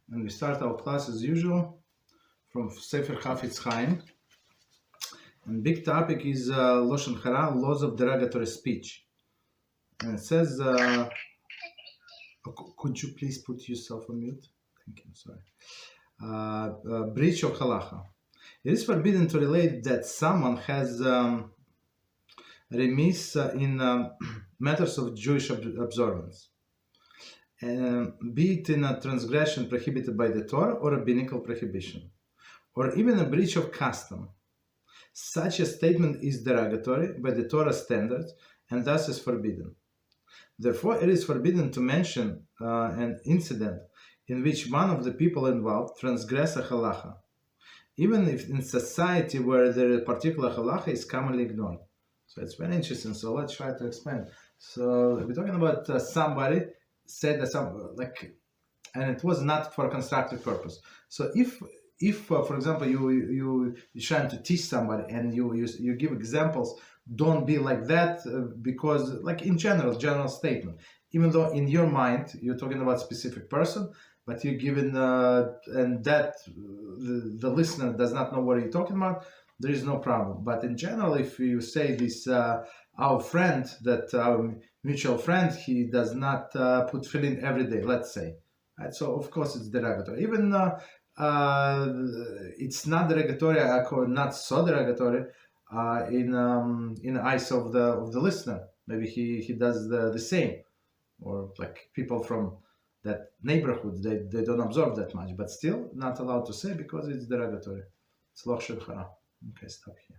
And we start our class as usual from Sefer Chofetz Chaim. And big topic is Lashon Hara, laws of derogatory speech. And it says, could you please put yourself on mute? Thank you, sorry. Breach of Halachah. It is forbidden to relate that someone has remiss in matters of Jewish observance, be it in a transgression prohibited by the Torah or a rabbinical prohibition, or even a breach of custom. Such a statement is derogatory by the Torah standards and thus is forbidden. Therefore, it is forbidden to mention an incident in which one of the people involved transgressed a halachah, even if in society where the particular halachah is commonly ignored. So it's very interesting. So let's try to explain. So we're talking about somebody said that and it was not for a constructive purpose. So if for example, you're trying to teach somebody and you give examples, don't be like that because, like in general statement, even though in your mind you're talking about a specific person, but you're given and that the listener does not know what you're talking about, there is no problem. But in general, if you say this, our friend, that our mutual friend, he does not put tefillin every day, let's say, right? So of course it's derogatory. Even it's not derogatory, not so derogatory in the eyes of the listener. Maybe he does the same, or like people from that neighborhood, they don't observe that much, but still not allowed to say because it's derogatory. It's Lashon Hara. Okay, stop here.